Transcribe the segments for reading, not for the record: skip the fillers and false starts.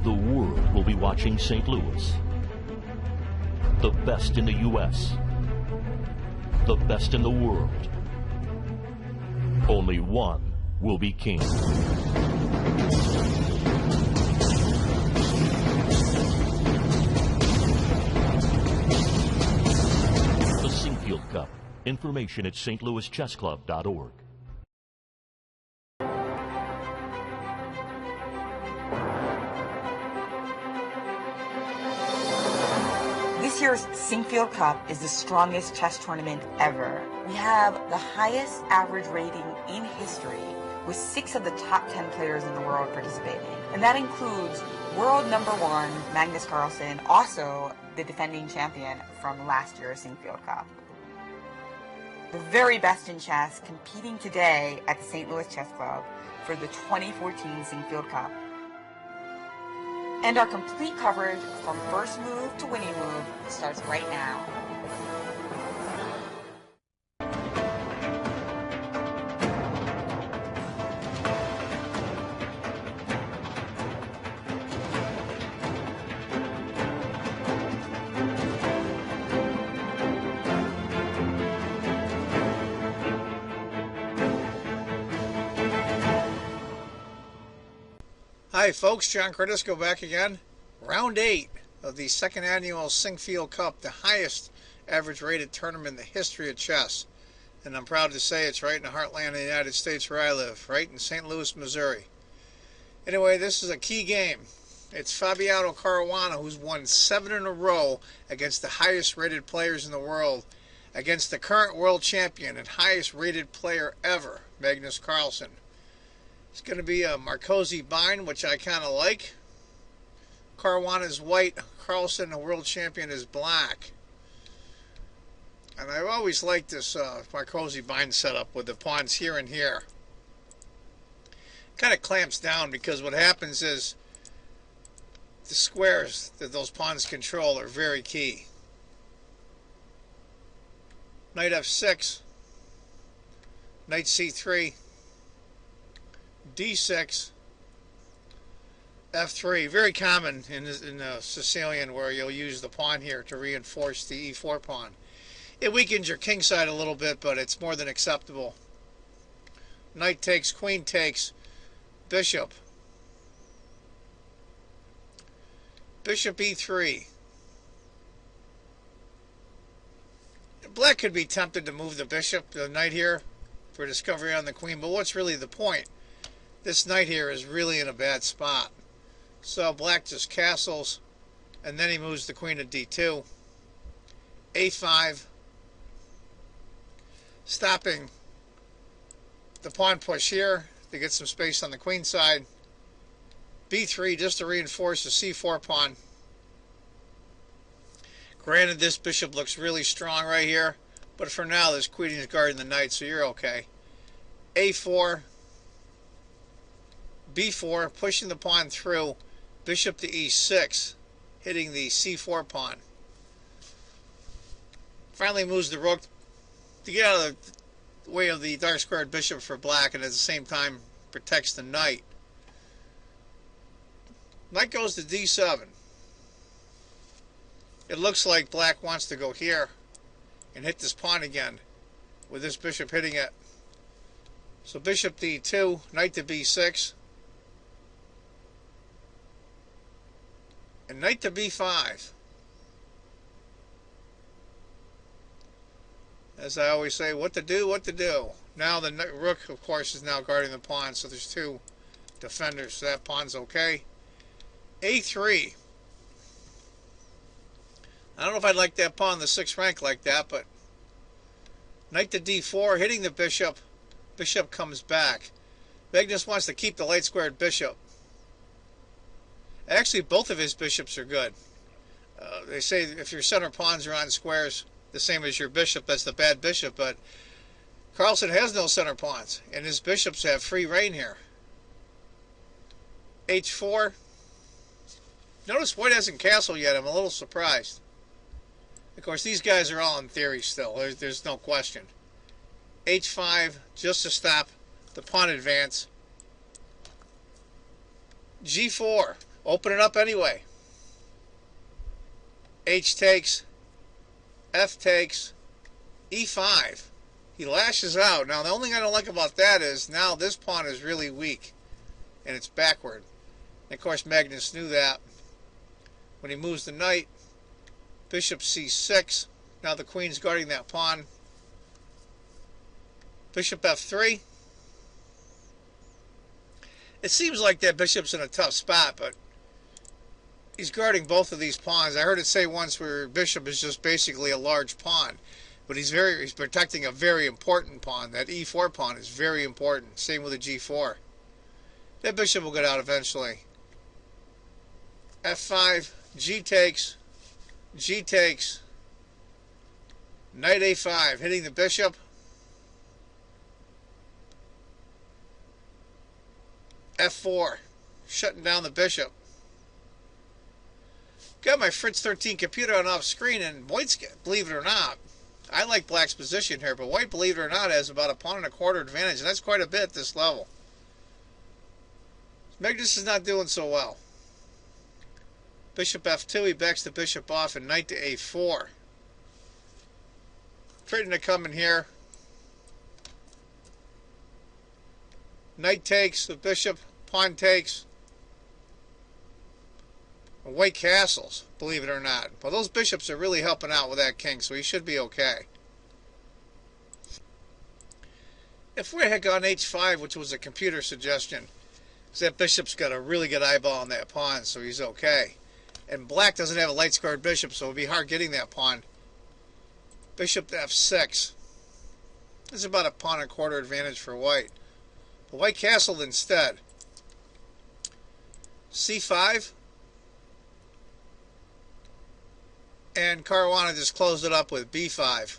The world will be watching St. Louis. The best in the U.S. The best in the world. Only one will be king. The Sinquefield Cup. Information at stlouischessclub.org. This year's Sinquefield Cup is the strongest chess tournament ever. We have the highest average rating in history, with 6 of the top 10 players in the world participating. And that includes world number 1, Magnus Carlsen, also the defending champion from last year's Sinquefield Cup. The very best in chess competing today at the St. Louis Chess Club for the 2014 Sinquefield Cup. And our complete coverage from first move to winning move starts right now. Hi folks, John Cordisco back again. Round 8 of the second annual Sinquefield Cup, the highest average rated tournament in the history of chess. And I'm proud to say it's right in the heartland of the United States where I live, right in St. Louis, Missouri. Anyway, this is a key game. It's Fabiano Caruana, who's won 7 in a row against the highest rated players in the world, against the current world champion and highest rated player ever, Magnus Carlsen. It's going to be a Marcosi bind, which I kind of like. Caruana is white. Carlsen, the world champion, is black. And I've always liked this Marcosi bind setup with the pawns here and here. Kind of clamps down because what happens is the squares that those pawns control are very key. Knight f6. Knight c3. d6, f3, very common in the Sicilian, where you'll use the pawn here to reinforce the e4 pawn. It weakens your king side a little bit, but it's more than acceptable. Knight takes, queen takes, bishop. Bishop e3. Black could be tempted to move the bishop, the knight here, for discovery on the queen, but what's really the point? This knight here is really in a bad spot. So black just castles, and then he moves the queen to d2. a5, stopping the pawn push here to get some space on the queen side. b3 just to reinforce the c4 pawn. Granted, this bishop looks really strong right here, but for now this queen is guarding the knight, so you're okay. a4, b4, pushing the pawn through, bishop to e6, hitting the c4 pawn. Finally moves the rook to get out of the way of the dark squared bishop for black, and at the same time protects the knight. Knight goes to d7. It looks like black wants to go here and hit this pawn again, with this bishop hitting it. So bishop d2, knight to b6, and knight to b5. As I always say, what to do, what to do. Now the rook, of course, is now guarding the pawn, so there's 2 defenders, so that pawn's okay. a3. I don't know if I'd like that pawn in the 6th rank like that, but knight to d4, hitting the bishop. Bishop comes back. Magnus wants to keep the light squared bishop. Actually, both of his bishops are good. They say if your center pawns are on squares, the same as your bishop, that's the bad bishop, but Carlsen has no center pawns, and his bishops have free reign here. h4. Notice white hasn't castled yet. I'm a little surprised. Of course, these guys are all in theory still. There's no question. h5, just to stop the pawn advance. g4. Open it up anyway. H takes, F takes, E5. He lashes out. Now the only thing I don't like about that is now this pawn is really weak and it's backward. And of course Magnus knew that. When he moves the knight, bishop c6. Now the queen's guarding that pawn. Bishop f3. It seems like that bishop's in a tough spot, but he's guarding both of these pawns. I heard it say once where bishop is just basically a large pawn, but he's protecting a very important pawn. That e4 pawn is very important. Same with the g4. That bishop will get out eventually. f5, g takes, knight a5, hitting the bishop. f4, shutting down the bishop. Got my Fritz 13 computer on off screen, and White's, believe it or not, I like Black's position here, but White, believe it or not, has about a pawn and a quarter advantage, and that's quite a bit at this level. Magnus is not doing so well. Bishop f2, he backs the bishop off, and knight to a4. Threatening to come in here. Knight takes, the bishop, pawn takes. White castles, believe it or not. Well, those bishops are really helping out with that king, so he should be okay. If White had gone h5, which was a computer suggestion, because that bishop's got a really good eyeball on that pawn, so he's okay. And Black doesn't have a light-scarred bishop, so it would be hard getting that pawn. Bishop to f6. This is about a pawn and a quarter advantage for White. But White castled instead. c5. And Caruana just closed it up with b5.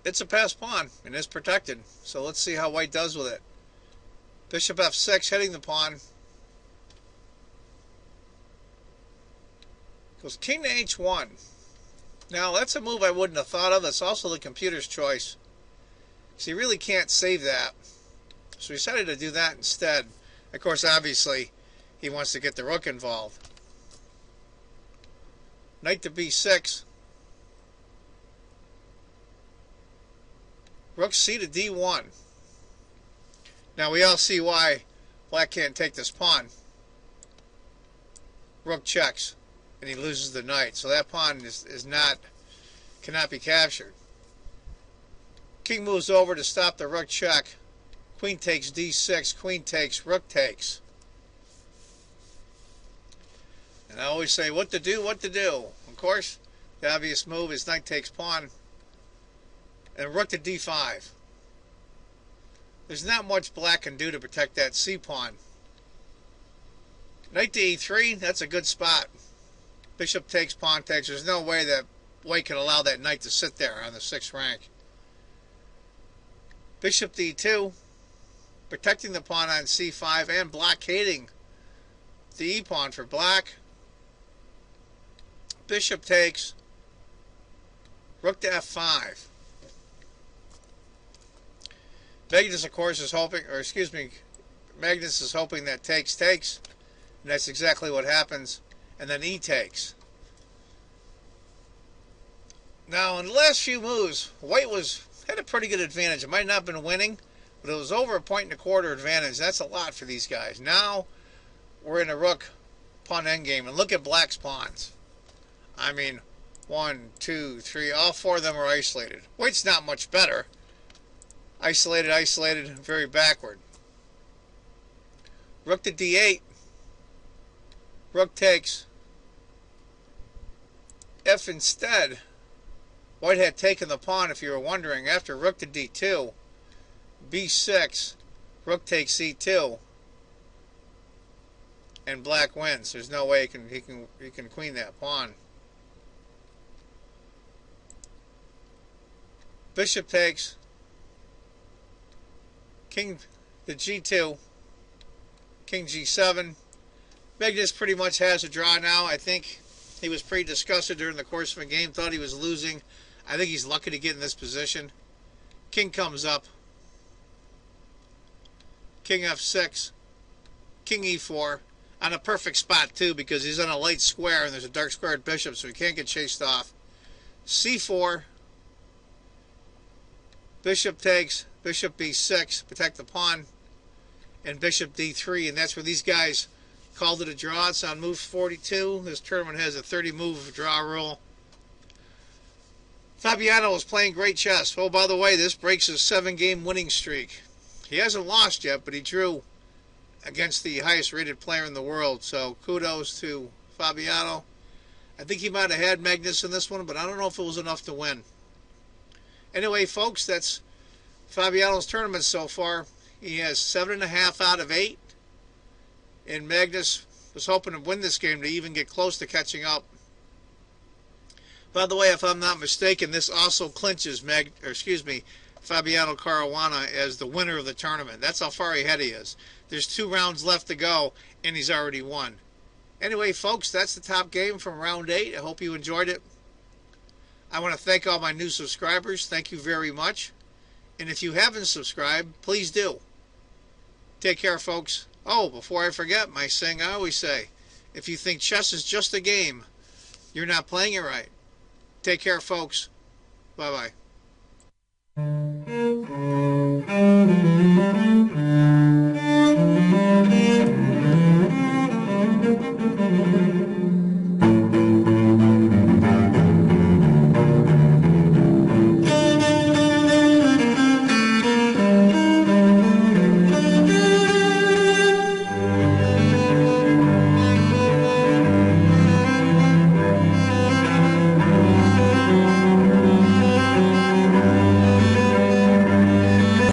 It's a passed pawn and is protected. So let's see how White does with it. Bishop f6, hitting the pawn. Goes king to h1. Now that's a move I wouldn't have thought of. That's also the computer's choice. So he really can't save that. So he decided to do that instead. Of course, obviously, he wants to get the rook involved. Knight to b6. Rook c to d1. Now we all see why Black can't take this pawn. Rook checks, and he loses the knight. So that pawn cannot be captured. King moves over to stop the rook check. Queen takes d6, queen takes, rook takes. And I always say, what to do, what to do. Of course, the obvious move is knight takes pawn, and rook to d5. There's not much Black can do to protect that c pawn. Knight to e3, that's a good spot. Bishop takes, pawn takes. There's no way that White can allow that knight to sit there on the 6th rank. Bishop to e2. Protecting the pawn on c5 and blockading the e-pawn for Black. Bishop takes. Rook to f5. Magnus, of course, is hoping, Magnus is hoping that takes. And that's exactly what happens. And then e takes. Now, in the last few moves, White had a pretty good advantage. It might not have been winning, but it was over a point and a quarter advantage. That's a lot for these guys. Now we're in a rook pawn endgame, and look at Black's pawns. I mean, 1, 2, 3, all 4 of them are isolated. White's not much better. Isolated, very backward. Rook to d8. Rook takes. If instead White had taken the pawn, if you were wondering, after rook to d2, b6, rook takes c2, and Black wins. There's no way he can queen that pawn. Bishop takes. King to g2, king g7. Magnus pretty much has a draw now. I think he was pretty disgusted during the course of the game, thought he was losing. I think he's lucky to get in this position. King comes up. king f6, king e4, on a perfect spot too, because he's on a light square and there's a dark squared bishop, so he can't get chased off. c4, bishop takes, bishop b6, protect the pawn, and bishop d3, and that's where these guys called it a draw. It's on move 42. This tournament has a 30-move draw rule. Fabiano is playing great chess. Oh, by the way, this breaks his 7-game winning streak. He hasn't lost yet, but he drew against the highest-rated player in the world, so kudos to Fabiano. I think he might have had Magnus in this one, but I don't know if it was enough to win. Anyway, folks, that's Fabiano's tournament so far. He has 7.5 out of 8, and Magnus was hoping to win this game to even get close to catching up. By the way, if I'm not mistaken, this also clinches Fabiano Caruana as the winner of the tournament. That's how far ahead he is. There's 2 rounds left to go, and he's already won. Anyway, folks, that's the top game from round 8. I hope you enjoyed it. I want to thank all my new subscribers. Thank you very much. And if you haven't subscribed, please do. Take care, folks. Oh, before I forget, my saying I always say, if you think chess is just a game, you're not playing it right. Take care, folks. Bye-bye.